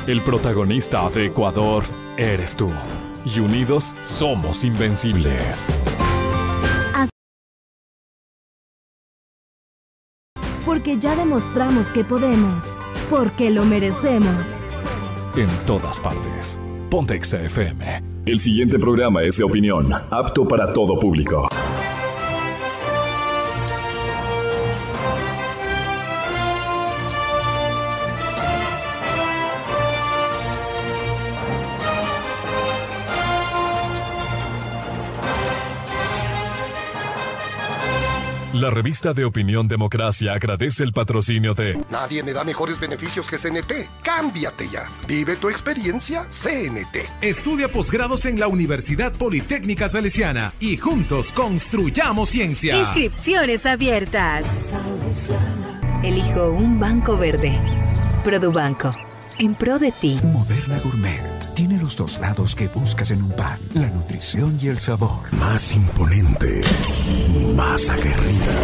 El protagonista de Ecuador eres tú. Y unidos somos invencibles. Porque ya demostramos que podemos. Porque lo merecemos. En todas partes. Ponte Exa FM. El siguiente programa es de opinión, apto para todo público. La revista de opinión Democracia agradece el patrocinio de... Nadie me da mejores beneficios que CNT. ¡Cámbiate ya! Vive tu experiencia CNT. Estudia posgrados en la Universidad Politécnica Salesiana y juntos construyamos ciencia. Inscripciones abiertas. Elijo un banco verde. Produbanco. En pro de ti. Moderna Gourmet. Tiene los dos lados que buscas en un pan. La nutrición y el sabor. Más imponente. Más aguerrida.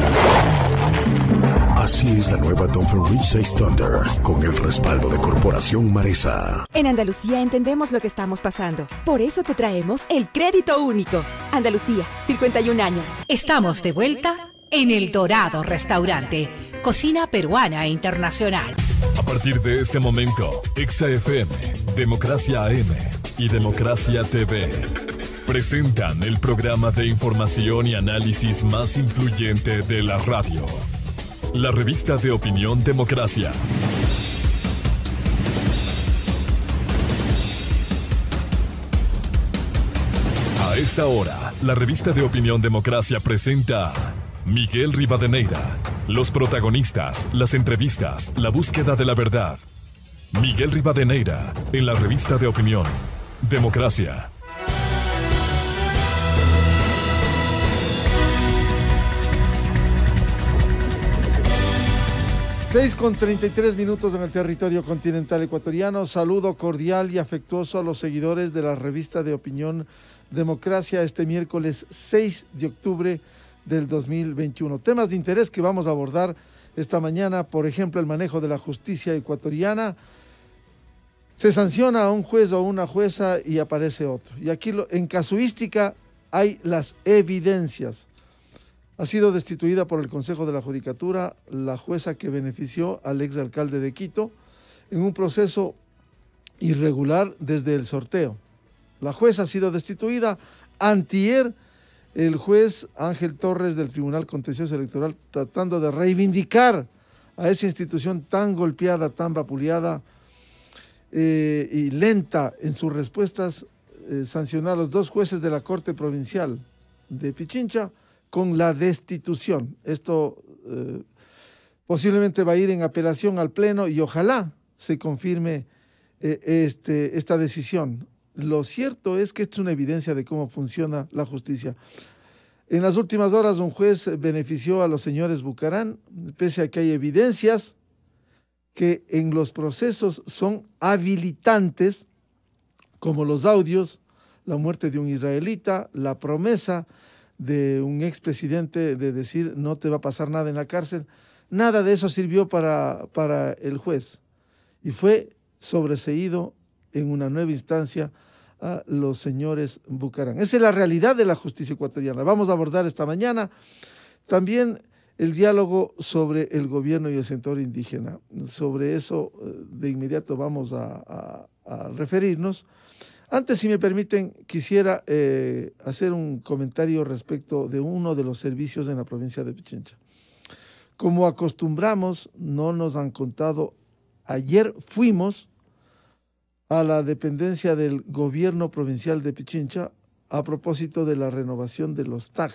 Así es la nueva Don Fenrich 6 Thunder, con el respaldo de Corporación Maresa. En Andalucía entendemos lo que estamos pasando. Por eso te traemos el crédito único. Andalucía, 51 años. Estamos de vuelta en El Dorado Restaurante. Cocina peruana e internacional. A partir de este momento, Exa FM, Democracia AM y Democracia TV presentan el programa de información y análisis más influyente de la radio. La revista de opinión Democracia. A esta hora, la revista de opinión Democracia presenta a Miguel Rivadeneira. Los protagonistas, las entrevistas, la búsqueda de la verdad. Miguel Rivadeneira, en la revista de opinión Democracia. Con 33 minutos en el territorio continental ecuatoriano. Saludo cordial y afectuoso a los seguidores de la revista de opinión Democracia este miércoles 6 de octubre del 2021. Temas de interés que vamos a abordar esta mañana, por ejemplo, el manejo de la justicia ecuatoriana. Se sanciona a un juez o una jueza y aparece otro. Y aquí en casuística hay las evidencias. Ha sido destituida por el Consejo de la Judicatura la jueza que benefició al exalcalde de Quito en un proceso irregular desde el sorteo. La jueza ha sido destituida. Antier, el juez Ángel Torres del Tribunal Contencioso Electoral, tratando de reivindicar a esa institución tan golpeada, tan vapuleada y lenta en sus respuestas, sancionó a los dos jueces de la Corte Provincial de Pichincha con la destitución. Esto posiblemente va a ir en apelación al Pleno y ojalá se confirme esta decisión. Lo cierto es que esto es una evidencia de cómo funciona la justicia. En las últimas horas un juez benefició a los señores Bucarán, pese a que hay evidencias que en los procesos son habilitantes, como los audios, la muerte de un israelita, la promesa de un expresidente de decir no te va a pasar nada en la cárcel. Nada de eso sirvió para el juez y fue sobreseído en una nueva instancia a los señores Bucarán. Esa es la realidad de la justicia ecuatoriana. Vamos a abordar esta mañana también el diálogo sobre el gobierno y el sector indígena. Sobre eso de inmediato vamos a referirnos. Antes, si me permiten, quisiera hacer un comentario respecto de uno de los servicios en la provincia de Pichincha. Como acostumbramos, no nos han contado, ayer fuimos a la dependencia del gobierno provincial de Pichincha a propósito de la renovación de los TAG.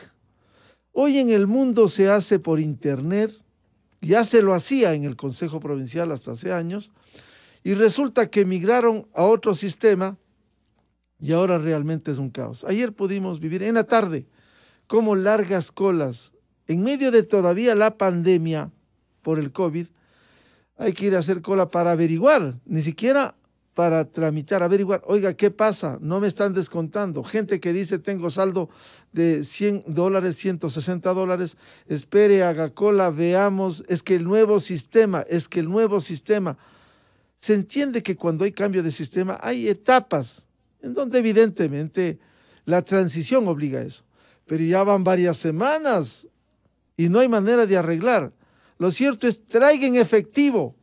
Hoy en el mundo se hace por internet, ya se lo hacía en el Consejo Provincial hasta hace años, y resulta que migraron a otro sistema y ahora realmente es un caos. Ayer pudimos vivir en la tarde como largas colas, en medio de todavía la pandemia por el COVID, hay que ir a hacer cola para averiguar, ni siquiera para tramitar, averiguar, oiga, ¿qué pasa? No me están descontando. Gente que dice, tengo saldo de $100, $160, espere, haga cola, veamos, es que el nuevo sistema. Se entiende que cuando hay cambio de sistema hay etapas en donde evidentemente la transición obliga a eso. Pero ya van varias semanas y no hay manera de arreglar. Lo cierto es, traigan efectivo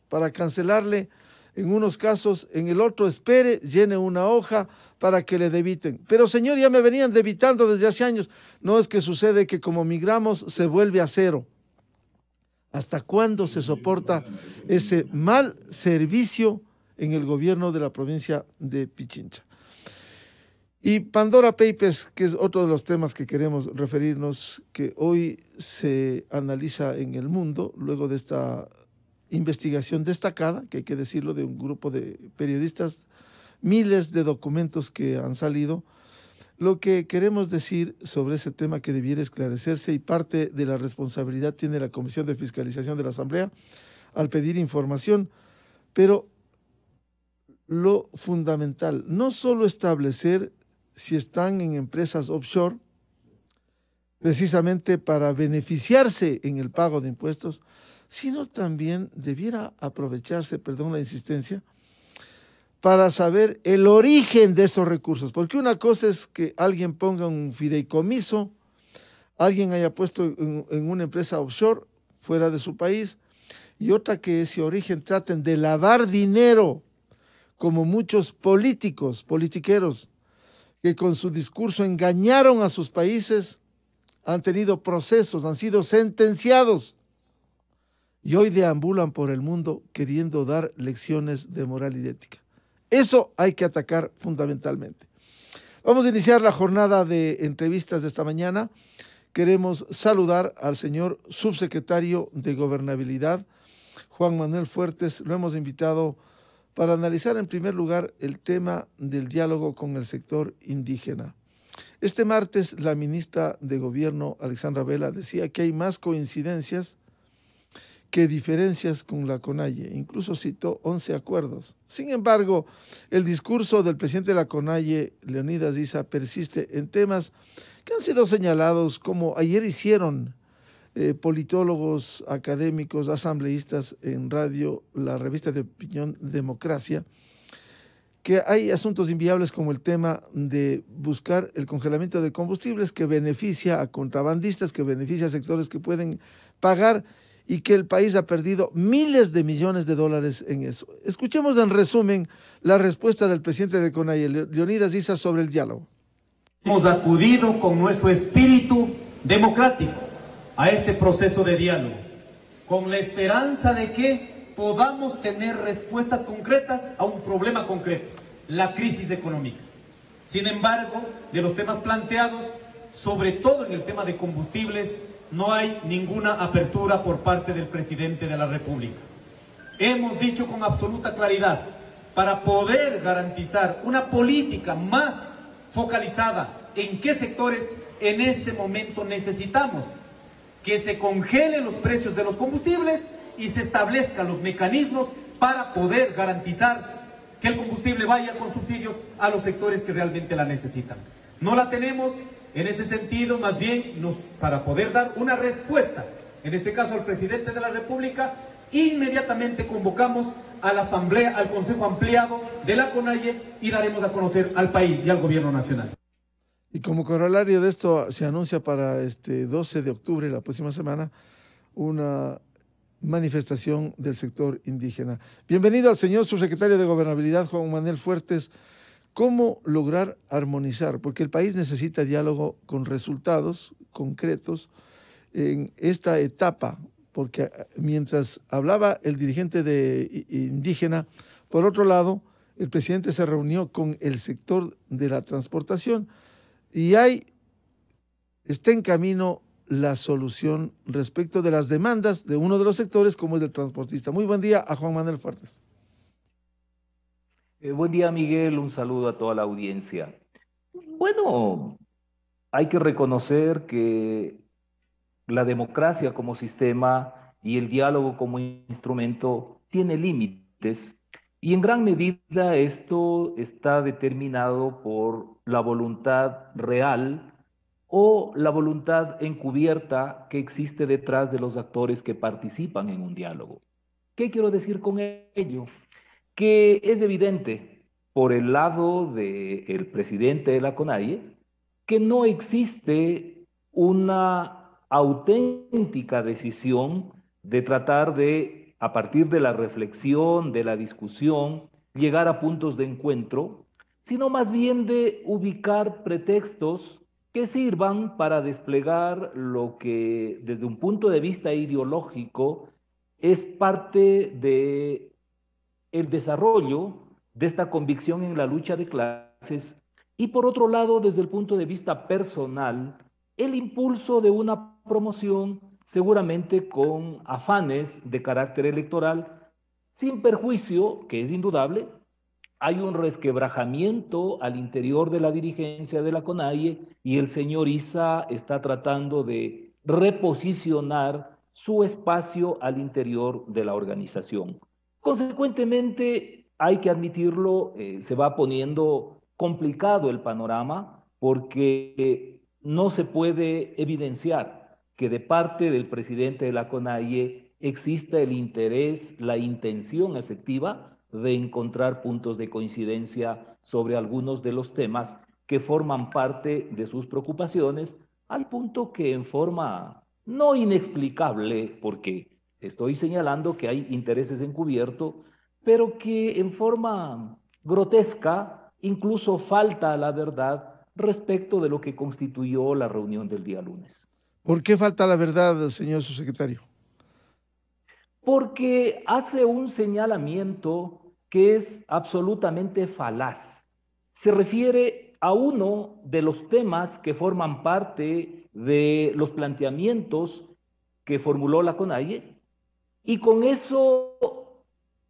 para cancelarle en unos casos, en el otro espere, llene una hoja para que le debiten. Pero señor, ya me venían debitando desde hace años. No, es que sucede que como migramos se vuelve a cero. ¿Hasta cuándo se soporta ese mal servicio en el gobierno de la provincia de Pichincha? Y Pandora Papers, que es otro de los temas que queremos referirnos, que hoy se analiza en el mundo, luego de esta investigación destacada, que hay que decirlo, de un grupo de periodistas, miles de documentos que han salido. Lo que queremos decir sobre ese tema que debiera esclarecerse, y parte de la responsabilidad tiene la Comisión de Fiscalización de la Asamblea al pedir información, pero lo fundamental, no solo establecer si están en empresas offshore, precisamente para beneficiarse en el pago de impuestos, sino también debiera aprovecharse, perdón la insistencia, para saber el origen de esos recursos. Porque una cosa es que alguien ponga un fideicomiso, alguien haya puesto en una empresa offshore fuera de su país, y otra que ese origen traten de lavar dinero, como muchos políticos, politiqueros, que con su discurso engañaron a sus países, han tenido procesos, han sido sentenciados, y hoy deambulan por el mundo queriendo dar lecciones de moral y de ética. Eso hay que atacar fundamentalmente. Vamos a iniciar la jornada de entrevistas de esta mañana. Queremos saludar al señor subsecretario de Gobernabilidad, Juan Manuel Fuertes. Lo hemos invitado para analizar en primer lugar el tema del diálogo con el sector indígena. Este martes la ministra de Gobierno, Alexandra Vela, decía que hay más coincidencias que diferencias con la CONAIE. Incluso citó 11 acuerdos. Sin embargo, el discurso del presidente de la CONAIE, Leonidas Issa, persiste en temas que han sido señalados, como ayer hicieron politólogos, académicos, asambleístas en radio, la revista de opinión Democracia, que hay asuntos inviables como el tema de buscar el congelamiento de combustibles que beneficia a contrabandistas, que beneficia a sectores que pueden pagar, y que el país ha perdido miles de millones de dólares en eso. Escuchemos en resumen la respuesta del presidente de CONAIE, Leonidas Issa, sobre el diálogo. Hemos acudido con nuestro espíritu democrático a este proceso de diálogo, con la esperanza de que podamos tener respuestas concretas a un problema concreto, la crisis económica. Sin embargo, de los temas planteados, sobre todo en el tema de combustibles, no hay ninguna apertura por parte del presidente de la República. Hemos dicho con absoluta claridad, para poder garantizar una política más focalizada en qué sectores en este momento necesitamos, que se congelen los precios de los combustibles y se establezcan los mecanismos para poder garantizar que el combustible vaya con subsidios a los sectores que realmente la necesitan. No la tenemos. En ese sentido, más bien, para poder dar una respuesta, en este caso al presidente de la República, inmediatamente convocamos a la Asamblea, al Consejo Ampliado de la CONAIE, y daremos a conocer al país y al Gobierno Nacional. Y como corolario de esto, se anuncia para este 12 de octubre, la próxima semana, una manifestación del sector indígena. Bienvenido al señor subsecretario de Gobernabilidad, Juan Manuel Fuertes. ¿Cómo lograr armonizar? Porque el país necesita diálogo con resultados concretos en esta etapa, porque mientras hablaba el dirigente indígena, por otro lado, el presidente se reunió con el sector de la transportación y está en camino la solución respecto de las demandas de uno de los sectores, como el del transportista. Muy buen día a Juan Manuel Fuertes. Buen día, Miguel, un saludo a toda la audiencia. Bueno, hay que reconocer que la democracia como sistema y el diálogo como instrumento tiene límites, Y en gran medida esto está determinado por la voluntad real o la voluntad encubierta que existe detrás de los actores que participan en un diálogo. ¿Qué quiero decir con ello? Que es evidente por el lado del presidente de la CONAIE que no existe una auténtica decisión de tratar de, a partir de la reflexión, de la discusión, llegar a puntos de encuentro, sino más bien de ubicar pretextos que sirvan para desplegar lo que desde un punto de vista ideológico es parte de el desarrollo de esta convicción en la lucha de clases y por otro lado, desde el punto de vista personal, el impulso de una promoción seguramente con afanes de carácter electoral, sin perjuicio, que es indudable, hay un resquebrajamiento al interior de la dirigencia de la CONAIE y el señor Issa está tratando de reposicionar su espacio al interior de la organización. Consecuentemente, hay que admitirlo, se va poniendo complicado el panorama porque no se puede evidenciar que de parte del presidente de la CONAIE exista el interés, la intención efectiva de encontrar puntos de coincidencia sobre algunos de los temas que forman parte de sus preocupaciones, al punto que en forma no inexplicable, porque estoy señalando que hay intereses encubiertos, pero que en forma grotesca incluso falta a la verdad respecto de lo que constituyó la reunión del día lunes. ¿Por qué falta la verdad, señor subsecretario? Porque hace un señalamiento que es absolutamente falaz. Se refiere a uno de los temas que forman parte de los planteamientos que formuló la CONAIE y con eso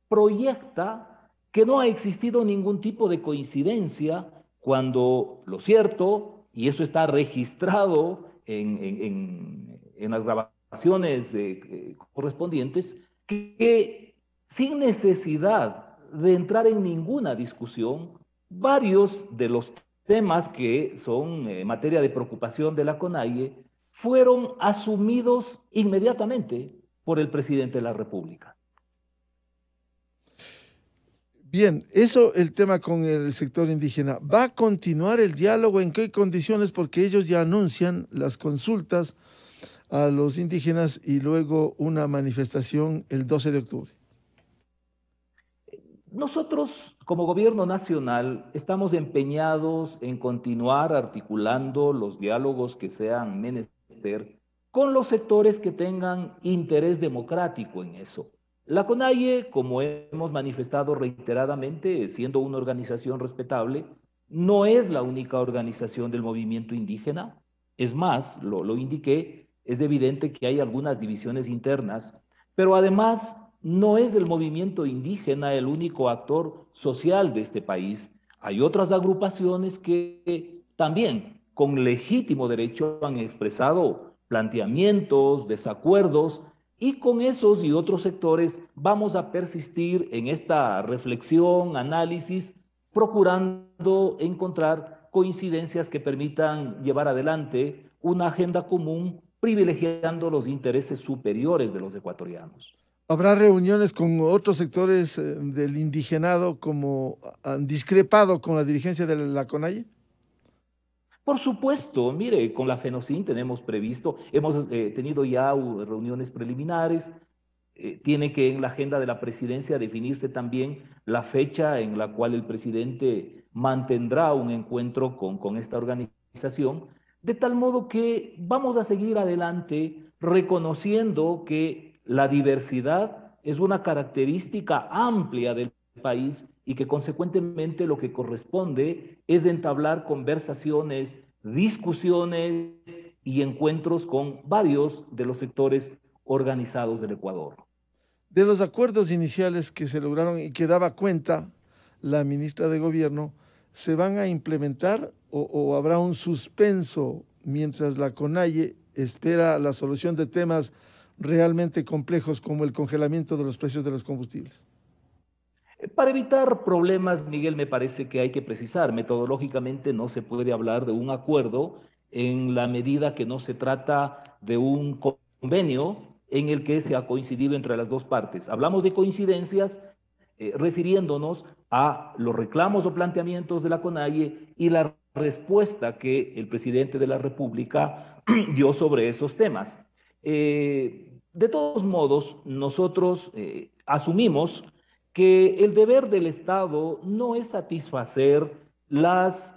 proyecta que no ha existido ningún tipo de coincidencia cuando lo cierto, y eso está registrado en las grabaciones correspondientes, que sin necesidad de entrar en ninguna discusión, varios de los temas que son materia de preocupación de la CONAIE fueron asumidos inmediatamente por el presidente de la República. Bien, eso el tema con el sector indígena. ¿Va a continuar el diálogo? ¿En qué condiciones? Porque ellos ya anuncian las consultas a los indígenas y luego una manifestación el 12 de octubre. Nosotros, como gobierno nacional, estamos empeñados en continuar articulando los diálogos que sean menester con los sectores que tengan interés democrático en eso. La CONAIE, como hemos manifestado reiteradamente, siendo una organización respetable, no es la única organización del movimiento indígena. Es más, lo indiqué, es evidente que hay algunas divisiones internas, pero además no es el movimiento indígena el único actor social de este país. Hay otras agrupaciones que también, con legítimo derecho, han expresado planteamientos, desacuerdos, y con esos y otros sectores vamos a persistir en esta reflexión, análisis, procurando encontrar coincidencias que permitan llevar adelante una agenda común, privilegiando los intereses superiores de los ecuatorianos. ¿Habrá reuniones con otros sectores del indigenado como han discrepado con la dirigencia de la CONAIE? Por supuesto, mire, con la FENOCIN tenemos previsto, hemos tenido ya reuniones preliminares, tiene que en la agenda de la presidencia definirse también la fecha en la cual el presidente mantendrá un encuentro con esta organización, de tal modo que vamos a seguir adelante reconociendo que la diversidad es una característica amplia del país y que consecuentemente lo que corresponde es entablar conversaciones, discusiones y encuentros con varios de los sectores organizados del Ecuador. De los acuerdos iniciales que se lograron y que daba cuenta la ministra de Gobierno, ¿se van a implementar o habrá un suspenso mientras la CONAIE espera la solución de temas realmente complejos como el congelamiento de los precios de los combustibles? Para evitar problemas, Miguel, me parece que hay que precisar, metodológicamente no se puede hablar de un acuerdo en la medida que no se trata de un convenio en el que se ha coincidido entre las dos partes. Hablamos de coincidencias refiriéndonos a los reclamos o planteamientos de la CONAIE y la respuesta que el presidente de la República dio sobre esos temas. De todos modos, nosotros asumimos que el deber del Estado no es satisfacer las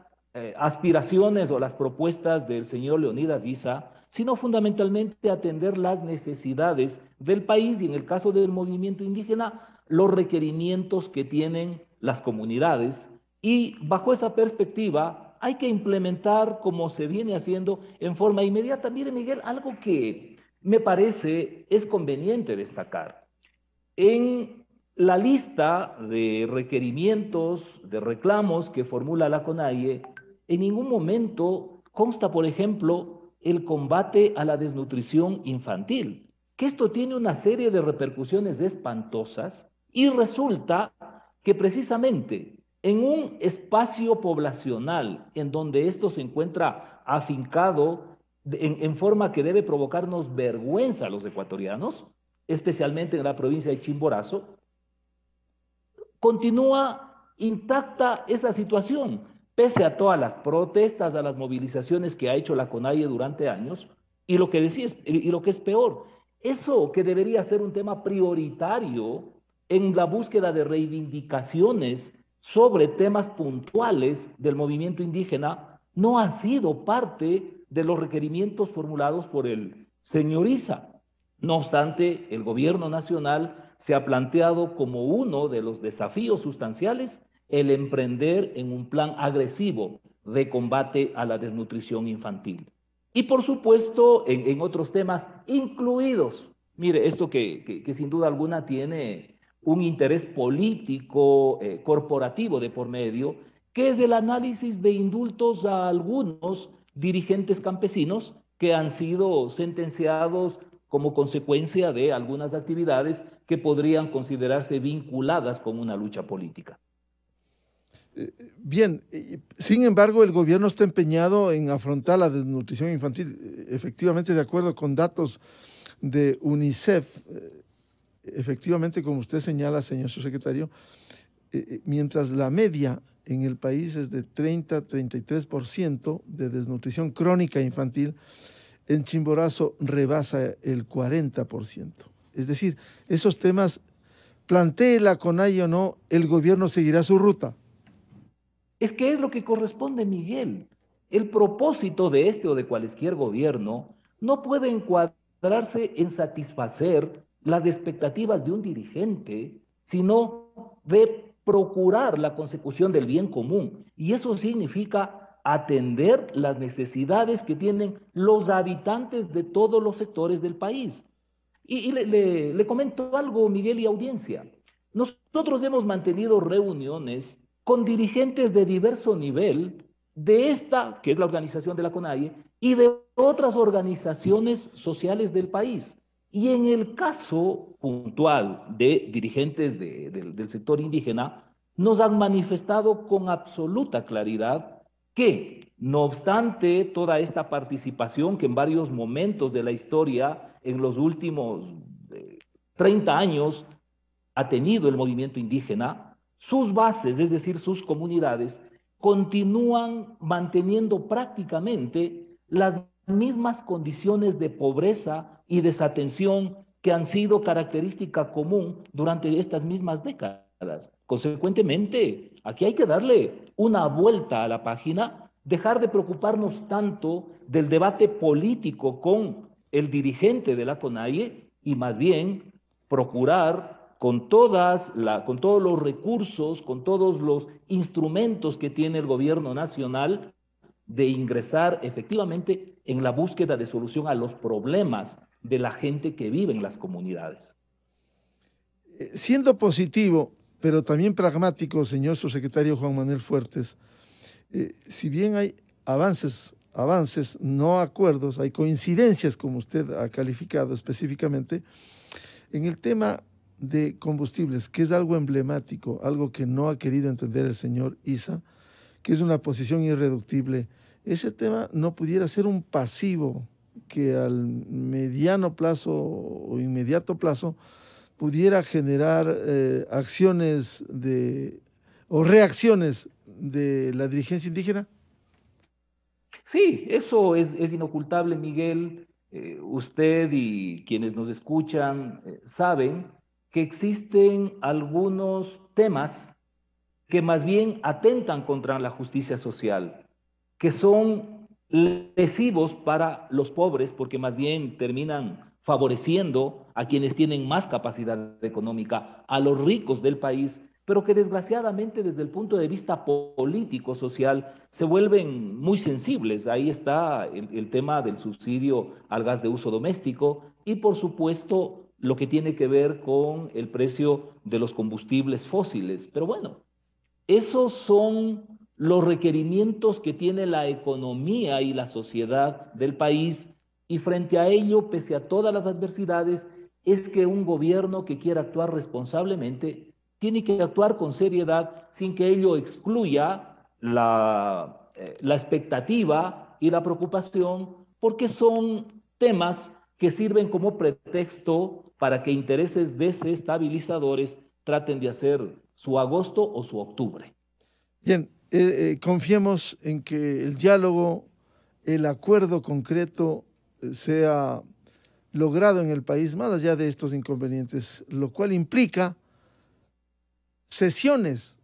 aspiraciones o las propuestas del señor Leonidas Issa, sino fundamentalmente atender las necesidades del país y en el caso del movimiento indígena, los requerimientos que tienen las comunidades. Y bajo esa perspectiva hay que implementar, como se viene haciendo, en forma inmediata. Mire, Miguel, algo que me parece es conveniente destacar. En la lista de requerimientos, de reclamos que formula la CONAIE, en ningún momento consta, por ejemplo, el combate a la desnutrición infantil, que esto tiene una serie de repercusiones espantosas y resulta que precisamente en un espacio poblacional en donde esto se encuentra afincado en forma que debe provocarnos vergüenza a los ecuatorianos, especialmente en la provincia de Chimborazo, continúa intacta esa situación, pese a todas las protestas, a las movilizaciones que ha hecho la CONAIE durante años, y lo que es peor, eso que debería ser un tema prioritario en la búsqueda de reivindicaciones sobre temas puntuales del movimiento indígena, no ha sido parte de los requerimientos formulados por el señor Issa. No obstante, el gobierno nacional se ha planteado como uno de los desafíos sustanciales el emprender en un plan agresivo de combate a la desnutrición infantil. Y por supuesto, en otros temas incluidos, mire, esto que sin duda alguna tiene un interés político, corporativo de por medio, que es el análisis de indultos a algunos dirigentes campesinos que han sido sentenciados como consecuencia de algunas actividades que podrían considerarse vinculadas con una lucha política. Bien, sin embargo, el gobierno está empeñado en afrontar la desnutrición infantil. Efectivamente, de acuerdo con datos de UNICEF, efectivamente, como usted señala, señor subsecretario, mientras la media en el país es de 30-33% de desnutrición crónica infantil, en Chimborazo rebasa el 40%. Es decir, esos temas, plantee la CONAIE o no, el gobierno seguirá su ruta. Es que es lo que corresponde, Miguel. El propósito de este o de cualquier gobierno no puede encuadrarse en satisfacer las expectativas de un dirigente, sino de procurar la consecución del bien común. Y eso significa atender las necesidades que tienen los habitantes de todos los sectores del país. Y le comento algo, Miguel y audiencia. Nosotros hemos mantenido reuniones con dirigentes de diverso nivel de esta, que es la organización de la CONAIE, y de otras organizaciones sociales del país. Y en el caso puntual de dirigentes del sector indígena, nos han manifestado con absoluta claridad que, no obstante toda esta participación que en varios momentos de la historia, en los últimos 30 años, ha tenido el movimiento indígena, sus bases, es decir, sus comunidades, continúan manteniendo prácticamente las mismas condiciones de pobreza y desatención que han sido característica común durante estas mismas décadas. Consecuentemente, aquí hay que darle una vuelta a la página, dejar de preocuparnos tanto del debate político con el dirigente de la CONAIE y más bien procurar con todos los recursos, con todos los instrumentos que tiene el gobierno nacional, de ingresar efectivamente en la búsqueda de solución a los problemas de la gente que vive en las comunidades. Siendo positivo, pero también pragmático, señor subsecretario Juan Manuel Fuertes, si bien hay avances, no acuerdos, hay coincidencias, como usted ha calificado específicamente, en el tema de combustibles, que es algo emblemático, algo que no ha querido entender el señor Issa, que es una posición irreductible, ese tema no pudiera ser un pasivo que al mediano plazo o inmediato plazo pudiera generar acciones o reacciones de la dirigencia indígena? Sí, eso es inocultable, Miguel. Usted y quienes nos escuchan saben que existen algunos temas que más bien atentan contra la justicia social, que son lesivos para los pobres, porque más bien terminan favoreciendo a quienes tienen más capacidad económica, a los ricos del país, pero que desgraciadamente desde el punto de vista político, social, se vuelven muy sensibles. Ahí está el tema del subsidio al gas de uso doméstico y por supuesto lo que tiene que ver con el precio de los combustibles fósiles. Pero bueno, esos son los requerimientos que tiene la economía y la sociedad del país, y frente a ello, pese a todas las adversidades, es que un gobierno que quiera actuar responsablemente tiene que actuar con seriedad sin que ello excluya la expectativa y la preocupación, porque son temas que sirven como pretexto para que intereses desestabilizadores traten de hacer su agosto o su octubre. Bien, confiemos en que el diálogo, el acuerdo concreto sea logrado en el país, más allá de estos inconvenientes, lo cual implica sesiones,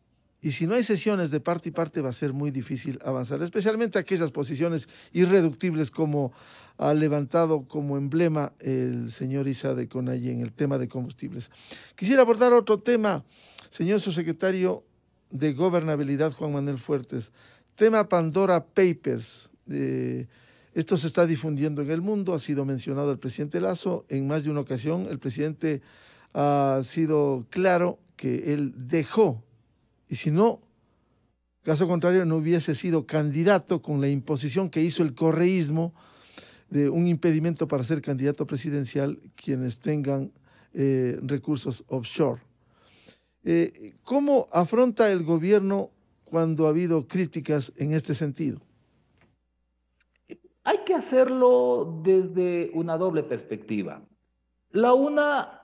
y si no hay sesiones de parte y parte va a ser muy difícil avanzar, especialmente aquellas posiciones irreductibles como ha levantado como emblema el señor Issa de Conay en el tema de combustibles. Quisiera abordar otro tema, señor subsecretario de Gobernabilidad, Juan Manuel Fuertes, tema Pandora Papers. Esto se está difundiendo en el mundo, ha sido mencionado el presidente Lasso en más de una ocasión. El presidente ha sido claro que él dejó, y si no, caso contrario, no hubiese sido candidato con la imposición que hizo el correísmo de un impedimento para ser candidato presidencial quienes tengan recursos offshore. ¿Cómo afronta el gobierno cuando ha habido críticas en este sentido? Hay que hacerlo desde una doble perspectiva. La una,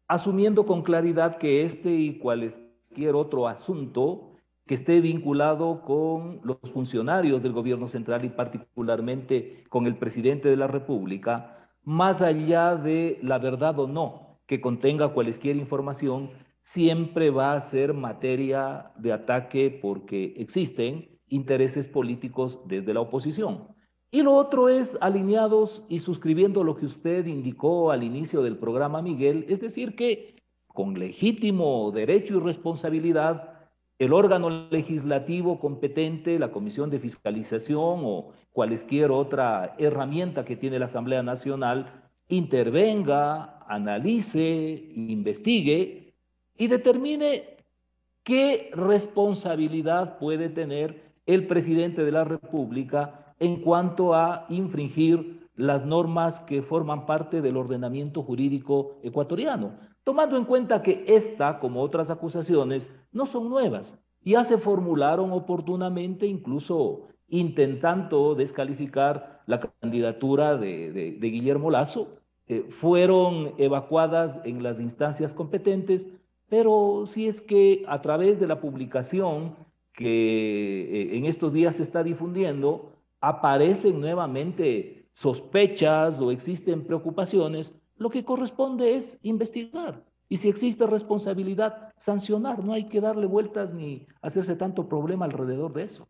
asumiendo con claridad que este y cualquier otro asunto que esté vinculado con los funcionarios del gobierno central y particularmente con el presidente de la República, más allá de la verdad o no que contenga cualquier información, siempre va a ser materia de ataque porque existen intereses políticos desde la oposición. Y lo otro es alineados y suscribiendo lo que usted indicó al inicio del programa, Miguel, es decir, que con legítimo derecho y responsabilidad, el órgano legislativo competente, la Comisión de Fiscalización o cualquier otra herramienta que tiene la Asamblea Nacional, intervenga, analice, investigue y determine qué responsabilidad puede tener el presidente de la República en cuanto a infringir las normas que forman parte del ordenamiento jurídico ecuatoriano, tomando en cuenta que esta, como otras acusaciones, no son nuevas, ya se formularon oportunamente, incluso intentando descalificar la candidatura de Guillermo Lasso, fueron evacuadas en las instancias competentes, pero si es que a través de la publicación que en estos días se está difundiendo, aparecen nuevamente sospechas o existen preocupaciones, lo que corresponde es investigar. Y si existe responsabilidad, sancionar. No hay que darle vueltas ni hacerse tanto problema alrededor de eso.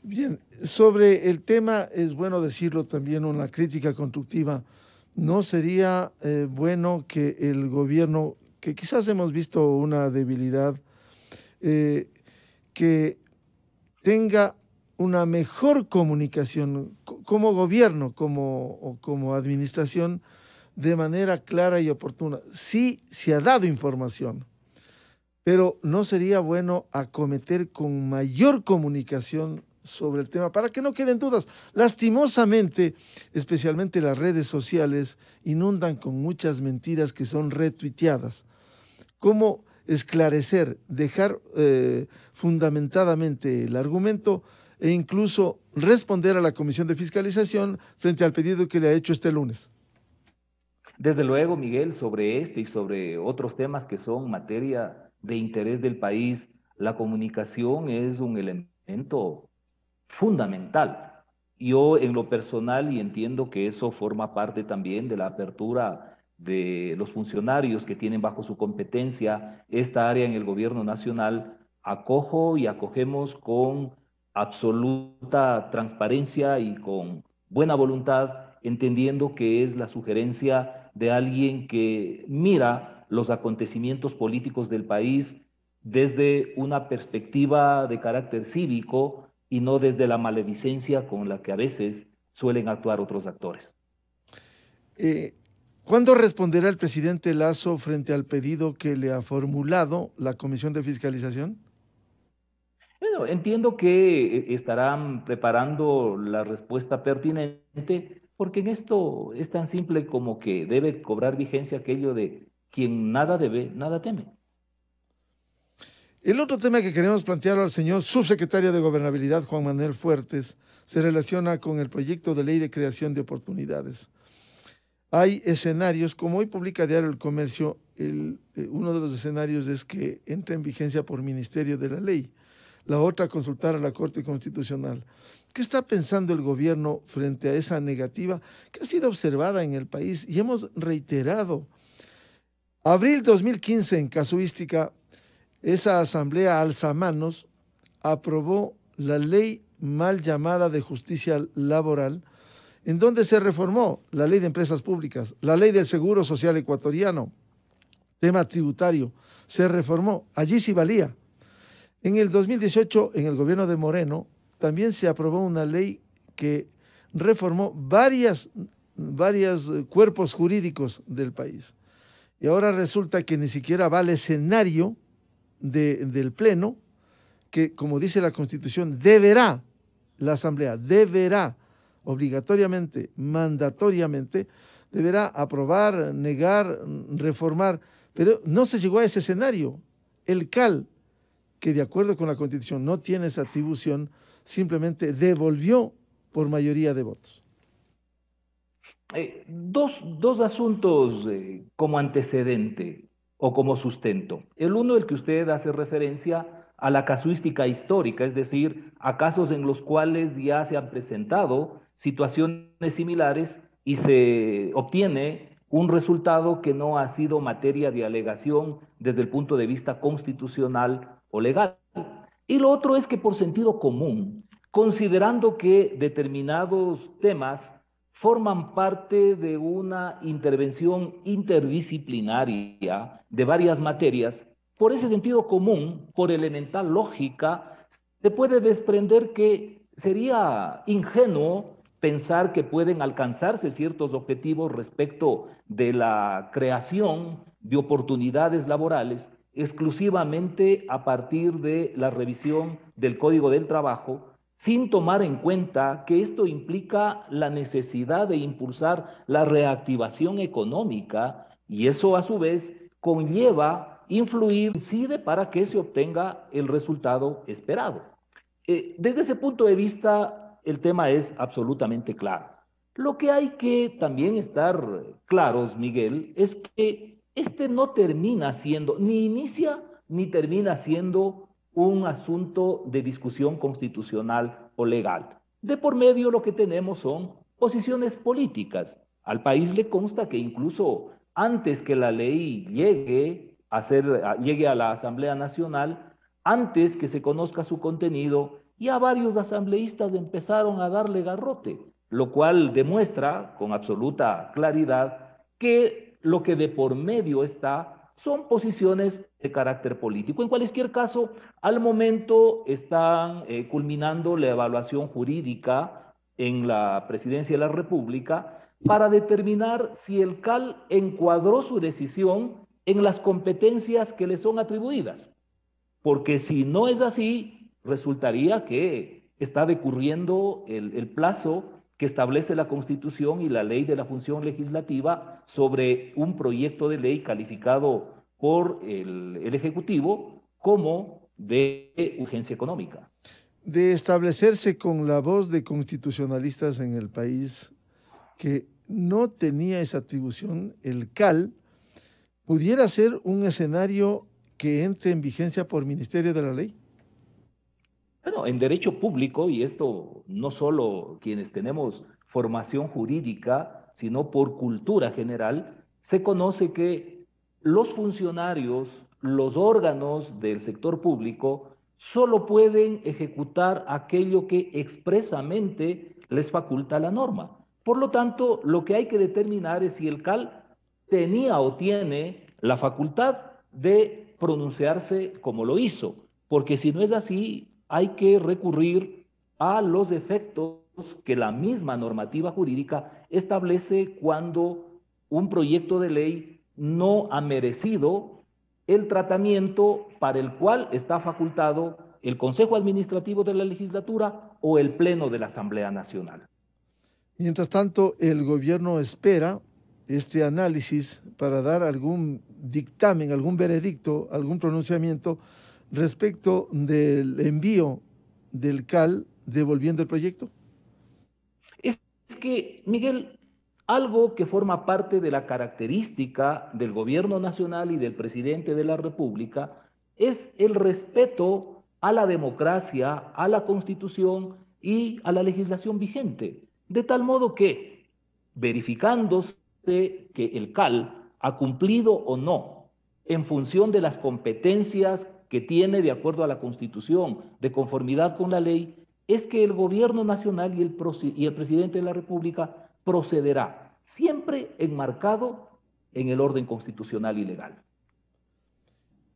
Bien, sobre el tema es bueno decirlo también, una crítica constructiva. ¿No sería bueno que el gobierno, que quizás hemos visto una debilidad, que tenga una mejor comunicación como gobierno, como administración, de manera clara y oportuna? Sí, se ha dado información, pero ¿no sería bueno acometer con mayor comunicación sobre el tema, para que no queden dudas. Lastimosamente, especialmente las redes sociales, inundan con muchas mentiras que son retuiteadas. ¿Cómo esclarecer, dejar fundamentadamente el argumento e incluso responder a la Comisión de Fiscalización frente al pedido que le ha hecho este lunes? Desde luego, Miguel, sobre este y sobre otros temas que son materia de interés del país, la comunicación es un elemento fundamental. Yo en lo personal, y entiendo que eso forma parte también de la apertura de los funcionarios que tienen bajo su competencia esta área en el gobierno nacional, acojo y acogemos con absoluta transparencia y con buena voluntad, entendiendo que es la sugerencia de alguien que mira los acontecimientos políticos del país desde una perspectiva de carácter cívico y no desde la maledicencia con la que a veces suelen actuar otros actores. ¿Cuándo responderá el presidente Lasso frente al pedido que le ha formulado la Comisión de Fiscalización? Bueno, entiendo que estarán preparando la respuesta pertinente, porque en esto es tan simple como que debe cobrar vigencia aquello de quien nada debe, nada teme. El otro tema que queremos plantear al señor subsecretario de Gobernabilidad, Juan Manuel Fuertes, se relaciona con el proyecto de ley de creación de oportunidades. Hay escenarios, como hoy publica Diario El Comercio, uno de los escenarios es que entre en vigencia por ministerio de la ley, la otra consultar a la Corte Constitucional. ¿Qué está pensando el gobierno frente a esa negativa que ha sido observada en el país? Y hemos reiterado. Abril 2015, en casuística, esa asamblea alzamanos aprobó la ley mal llamada de justicia laboral, en donde se reformó la ley de empresas públicas, la ley del Seguro Social ecuatoriano, tema tributario, se reformó, allí sí valía. En el 2018, en el gobierno de Moreno, también se aprobó una ley que reformó varios cuerpos jurídicos del país. Y ahora resulta que ni siquiera va al escenario del Pleno, que como dice la Constitución, deberá, la Asamblea deberá obligatoriamente, mandatoriamente, deberá aprobar, negar, reformar, pero no se llegó a ese escenario. El CAL, que de acuerdo con la Constitución no tiene esa atribución, simplemente devolvió por mayoría de votos. Dos asuntos como antecedente o como sustento. El uno, el que usted hace referencia a la casuística histórica, es decir, a casos en los cuales ya se han presentado situaciones similares y se obtiene un resultado que no ha sido materia de alegación desde el punto de vista constitucional o legal. Y lo otro es que por sentido común, considerando que determinados temas forman parte de una intervención interdisciplinaria de varias materias, por ese sentido común, por elemental lógica, se puede desprender que sería ingenuo pensar que pueden alcanzarse ciertos objetivos respecto de la creación de oportunidades laborales exclusivamente a partir de la revisión del Código del Trabajo, sin tomar en cuenta que esto implica la necesidad de impulsar la reactivación económica y eso a su vez conlleva influir, incide para que se obtenga el resultado esperado. Desde ese punto de vista, el tema es absolutamente claro. Lo que hay que también estar claros, Miguel, es que este no termina siendo, ni inicia ni termina siendo un asunto de discusión constitucional o legal. De por medio lo que tenemos son posiciones políticas. Al país le consta que incluso antes que la ley llegue a la Asamblea Nacional, antes que se conozca su contenido, ya varios asambleístas empezaron a darle garrote, lo cual demuestra con absoluta claridad que lo que de por medio está son posiciones de carácter político. En cualquier caso, al momento están culminando la evaluación jurídica en la Presidencia de la República para determinar si el CAL encuadró su decisión en las competencias que le son atribuidas. Porque si no es así, resultaría que está decurriendo el plazo que establece la Constitución y la Ley de la Función Legislativa sobre un proyecto de ley calificado por el Ejecutivo como de urgencia económica. De establecerse con la voz de constitucionalistas en el país que no tenía esa atribución, el CAL pudiera ser un escenario que entre en vigencia por Ministerio de la Ley. Bueno, en derecho público, y esto no solo quienes tenemos formación jurídica, sino por cultura general, se conoce que los funcionarios, los órganos del sector público, solo pueden ejecutar aquello que expresamente les faculta la norma. Por lo tanto, lo que hay que determinar es si el CAL tenía o tiene la facultad de pronunciarse como lo hizo, porque si no es así, hay que recurrir a los efectos que la misma normativa jurídica establece cuando un proyecto de ley no ha merecido el tratamiento para el cual está facultado el Consejo Administrativo de la Legislatura o el Pleno de la Asamblea Nacional. Mientras tanto, el gobierno espera este análisis para dar algún dictamen, algún veredicto, algún pronunciamiento respecto del envío del CAL devolviendo el proyecto. Es que, Miguel, algo que forma parte de la característica del gobierno nacional y del presidente de la República es el respeto a la democracia, a la Constitución y a la legislación vigente. De tal modo que, verificándose que el CAL ha cumplido o no en función de las competencias que tiene de acuerdo a la Constitución, de conformidad con la ley, es que el gobierno nacional y el presidente de la República procederá, siempre enmarcado en el orden constitucional y legal.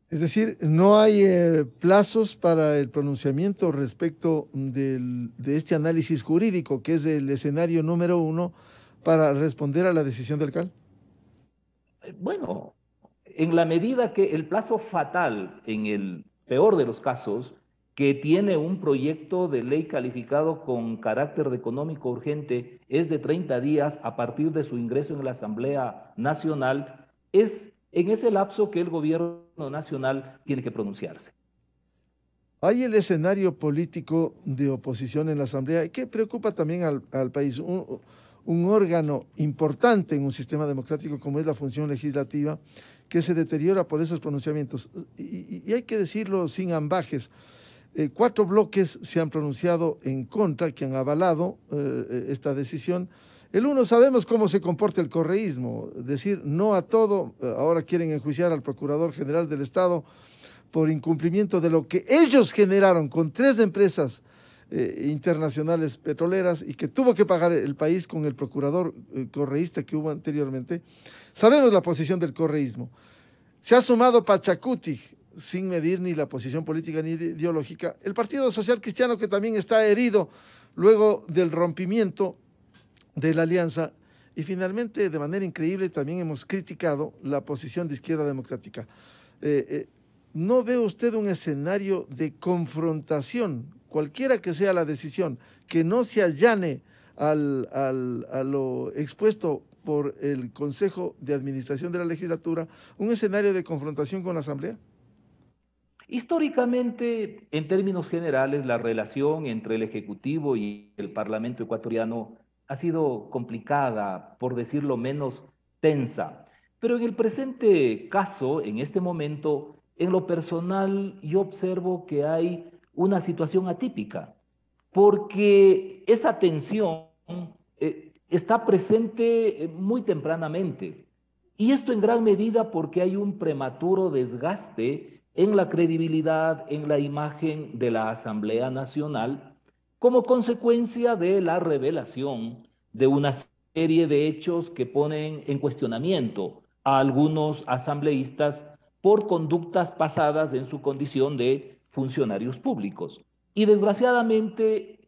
Es decir, no hay plazos para el pronunciamiento respecto de este análisis jurídico, que es el escenario número 1 para responder a la decisión del CAL. Bueno, en la medida que el plazo fatal, en el peor de los casos, que tiene un proyecto de ley calificado con carácter de económico urgente, es de 30 días a partir de su ingreso en la Asamblea Nacional, es en ese lapso que el gobierno nacional tiene que pronunciarse. Hay el escenario político de oposición en la Asamblea que preocupa también al país. Un órgano importante en un sistema democrático como es la función legislativa, que se deteriora por esos pronunciamientos. Y hay que decirlo sin ambajes. 4 bloques se han pronunciado en contra, que han avalado esta decisión. El uno, sabemos cómo se comporta el correísmo, decir no a todo. Ahora quieren enjuiciar al Procurador General del Estado por incumplimiento de lo que ellos generaron con 3 empresas internacionales petroleras y que tuvo que pagar el país con el procurador correísta que hubo anteriormente. Sabemos la posición del correísmo. Se ha sumado Pachacuti, sin medir ni la posición política ni ideológica, el Partido Social Cristiano, que también está herido luego del rompimiento de la alianza, y finalmente, de manera increíble, también hemos criticado la posición de Izquierda Democrática. ¿No ve usted un escenario de confrontación, cualquiera que sea la decisión, que no se allane a lo expuesto por el Consejo de Administración de la Legislatura, un escenario de confrontación con la Asamblea? Históricamente, en términos generales, la relación entre el Ejecutivo y el Parlamento ecuatoriano ha sido complicada, por decirlo menos, tensa. Pero en el presente caso, en este momento, en lo personal, yo observo que hay una situación atípica, porque esa tensión está presente muy tempranamente. Y esto en gran medida porque hay un prematuro desgaste en la credibilidad, en la imagen de la Asamblea Nacional, como consecuencia de la revelación de una serie de hechos que ponen en cuestionamiento a algunos asambleístas por conductas pasadas en su condición de funcionarios públicos. Y desgraciadamente,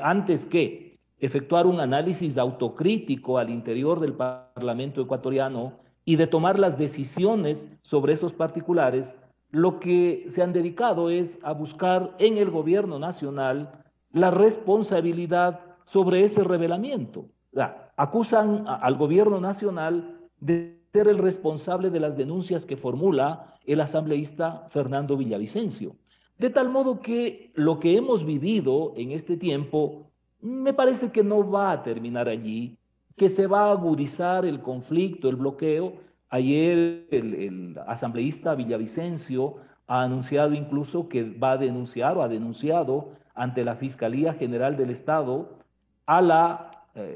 antes que efectuar un análisis autocrítico al interior del Parlamento ecuatoriano y de tomar las decisiones sobre esos particulares, lo que se han dedicado es a buscar en el gobierno nacional la responsabilidad sobre ese revelamiento. O sea, acusan al gobierno nacional de ser el responsable de las denuncias que formula el asambleísta Fernando Villavicencio. De tal modo que lo que hemos vivido en este tiempo me parece que no va a terminar allí, que se va a agudizar el conflicto, el bloqueo. Ayer el asambleísta Villavicencio ha anunciado incluso que va a denunciar o ha denunciado ante la Fiscalía General del Estado a la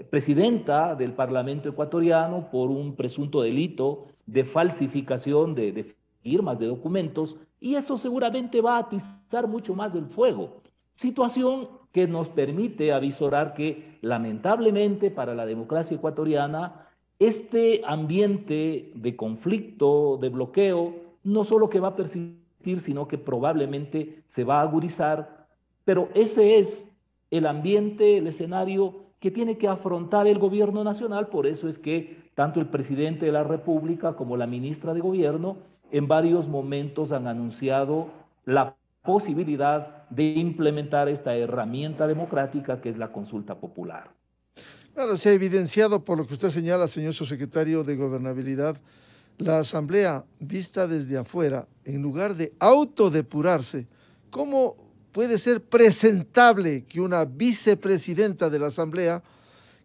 presidenta del Parlamento ecuatoriano por un presunto delito de falsificación de firmas, de documentos, y eso seguramente va a atizar mucho más el fuego. Situación que nos permite avisorar que, lamentablemente, para la democracia ecuatoriana, este ambiente de conflicto, de bloqueo, no solo que va a persistir, sino que probablemente se va a agudizar, pero ese es el ambiente, el escenario que tiene que afrontar el gobierno nacional. Por eso es que tanto el presidente de la República como la ministra de Gobierno en varios momentos han anunciado la posibilidad de implementar esta herramienta democrática que es la consulta popular. Claro, se ha evidenciado por lo que usted señala, señor subsecretario de Gobernabilidad, la Asamblea vista desde afuera, en lugar de autodepurarse. ¿Cómo puede ser presentable que una vicepresidenta de la Asamblea,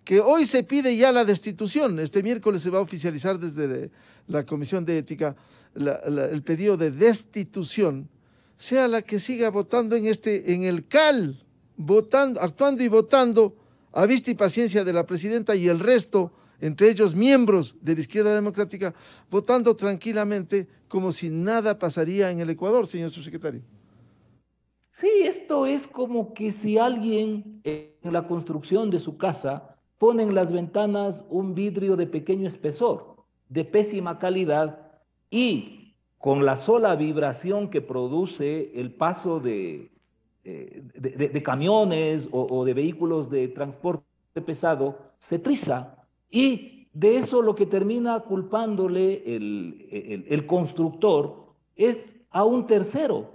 que hoy se pide ya la destitución, este miércoles se va a oficializar desde la Comisión de Ética el pedido de destitución, sea la que siga votando en el CAL, actuando y votando a vista y paciencia de la presidenta y el resto, entre ellos miembros de la izquierda democrática, votando tranquilamente como si nada pasaría en el Ecuador, señor subsecretario? Sí, esto es como que si alguien en la construcción de su casa pone en las ventanas un vidrio de pequeño espesor, de pésima calidad, y con la sola vibración que produce el paso de camiones o de vehículos de transporte pesado, se triza, y de eso lo que termina culpándole el constructor es a un tercero.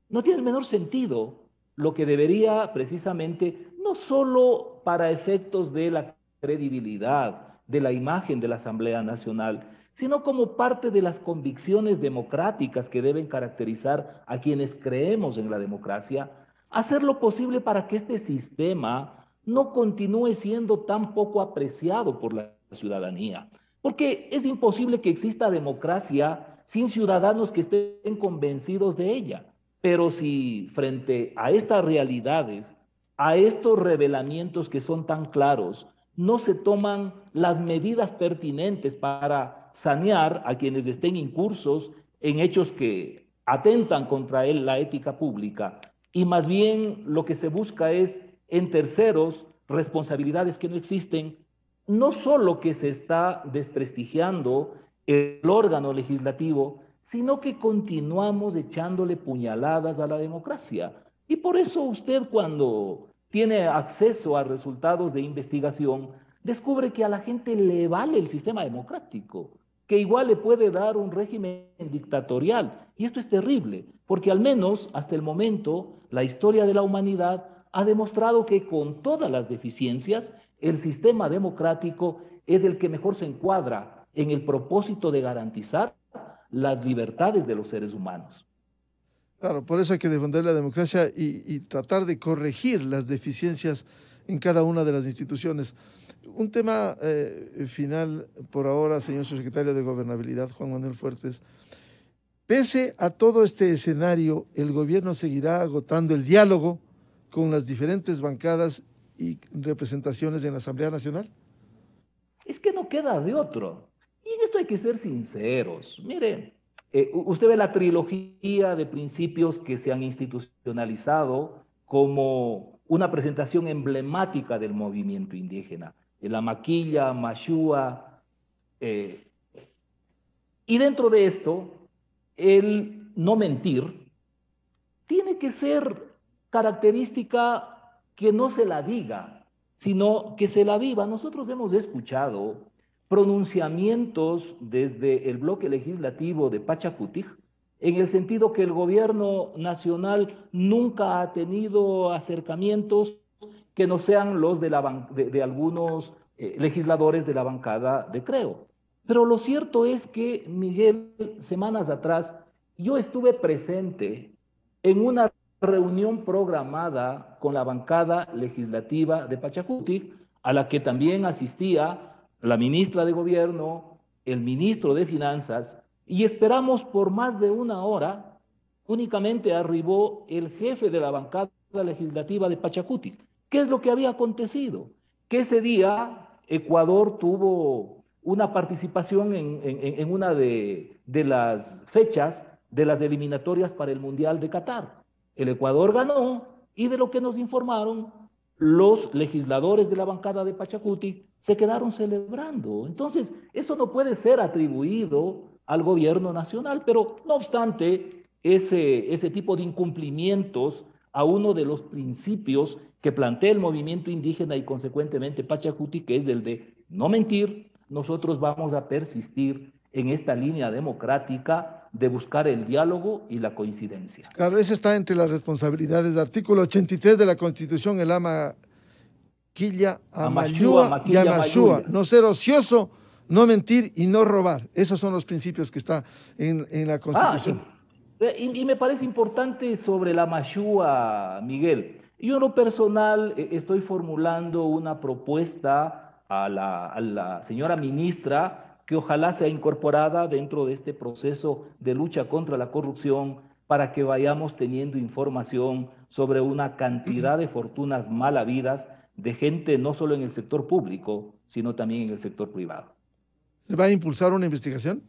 No tiene el menor sentido, lo que debería precisamente, no solo para efectos de la credibilidad, de la imagen de la Asamblea Nacional, sino como parte de las convicciones democráticas que deben caracterizar a quienes creemos en la democracia, hacer lo posible para que este sistema no continúe siendo tan poco apreciado por la ciudadanía. Porque es imposible que exista democracia sin ciudadanos que estén convencidos de ella. Pero si frente a estas realidades, a estos revelamientos que son tan claros, no se toman las medidas pertinentes para sanear a quienes estén incursos en hechos que atentan contra la ética pública, y más bien lo que se busca es en terceros responsabilidades que no existen, no solo que se está desprestigiando el órgano legislativo, sino que continuamos echándole puñaladas a la democracia. Y por eso usted, cuando tiene acceso a resultados de investigación, descubre que a la gente le vale el sistema democrático, que igual le puede dar un régimen dictatorial. Y esto es terrible, porque al menos hasta el momento la historia de la humanidad ha demostrado que con todas las deficiencias, el sistema democrático es el que mejor se encuadra en el propósito de garantizar las libertades de los seres humanos. Claro, por eso hay que defender la democracia y tratar de corregir las deficiencias en cada una de las instituciones. Un tema final por ahora, señor subsecretario de Gobernabilidad, Juan Manuel Fuertes. Pese a todo este escenario, ¿el gobierno seguirá agotando el diálogo con las diferentes bancadas y representaciones en la Asamblea Nacional? Es que no queda de otro. Y en esto hay que ser sinceros. Mire, usted ve la trilogía de principios que se han institucionalizado como una presentación emblemática del movimiento indígena. La Maquilla, Mashua. Y dentro de esto, el no mentir tiene que ser característica que no se la diga, sino que se la viva. Nosotros hemos escuchado pronunciamientos desde el bloque legislativo de Pachacútec, en el sentido que el gobierno nacional nunca ha tenido acercamientos que no sean los de algunos legisladores de la bancada de Creo. Pero lo cierto es que, Miguel, semanas atrás, yo estuve presente en una reunión programada con la bancada legislativa de Pachacutic, a la que también asistía la ministra de Gobierno, el ministro de Finanzas, y esperamos por más de una hora. Únicamente arribó el jefe de la bancada legislativa de Pachacutic. ¿Qué es lo que había acontecido? Que ese día Ecuador tuvo una participación en una de las fechas de las eliminatorias para el Mundial de Qatar. El Ecuador ganó, y de lo que nos informaron, los legisladores de la bancada de Pachacutic se quedaron celebrando. Entonces, eso no puede ser atribuido al gobierno nacional, pero no obstante, ese tipo de incumplimientos a uno de los principios que plantea el movimiento indígena y consecuentemente Pachacutic, que es el de no mentir, nosotros vamos a persistir en esta línea democrática de buscar el diálogo y la coincidencia. Claro, eso está entre las responsabilidades. Artículo 83 de la Constitución, el ama quilla, amayúa y amashúa. No ser ocioso, no mentir y no robar. Esos son los principios que están en la Constitución. Y me parece importante sobre la amashúa, Miguel. Yo en lo personal estoy formulando una propuesta a la señora ministra que ojalá sea incorporada dentro de este proceso de lucha contra la corrupción para que vayamos teniendo información sobre una cantidad de fortunas mal habidas de gente no solo en el sector público, sino también en el sector privado. ¿Se va a impulsar una investigación?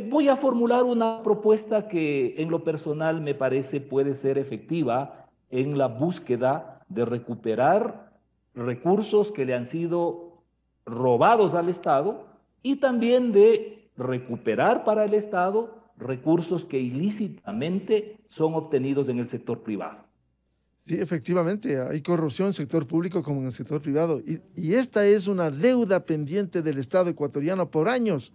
Voy a formular una propuesta que en lo personal me parece puede ser efectiva en la búsqueda de recuperar recursos que le han sido robados al Estado y también de recuperar para el Estado recursos que ilícitamente son obtenidos en el sector privado. Sí, efectivamente, hay corrupción en el sector público como en el sector privado. Y esta es una deuda pendiente del Estado ecuatoriano por años.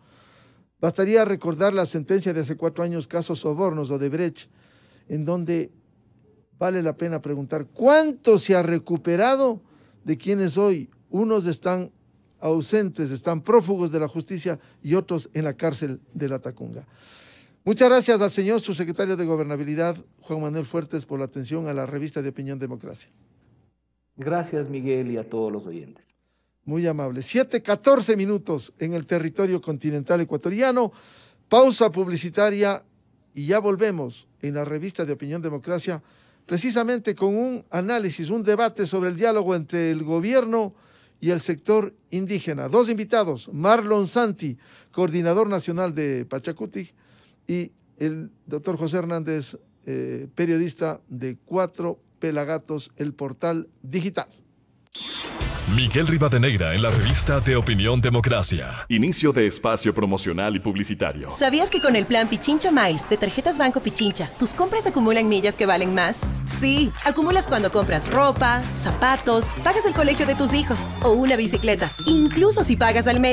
Bastaría recordar la sentencia de hace 4 años, caso Sobornos o de Brecht, en donde vale la pena preguntar cuánto se ha recuperado de quienes hoy, unos están ausentes, están prófugos de la justicia y otros en la cárcel de la Tacunga. Muchas gracias al señor subsecretario de Gobernabilidad, Juan Manuel Fuertes, por la atención a la revista de Opinión Democracia. Gracias, Miguel, y a todos los oyentes. Muy amable. 7:14 minutos en el territorio continental ecuatoriano. Pausa publicitaria y ya volvemos en la revista de Opinión Democracia, precisamente con un análisis, un debate sobre el diálogo entre el gobierno y el sector indígena. 2 invitados, Marlon Santi, coordinador nacional de Pachacutic, y el doctor José Hernández, periodista de 4 Pelagatos, el portal digital. Miguel Rivadeneira en la revista de Opinión Democracia. Inicio de espacio promocional y publicitario. ¿Sabías que con el plan Pichincha Miles de Tarjetas Banco Pichincha, tus compras acumulan millas que valen más? Sí, acumulas cuando compras ropa, zapatos, pagas el colegio de tus hijos o una bicicleta. Incluso si pagas al mes.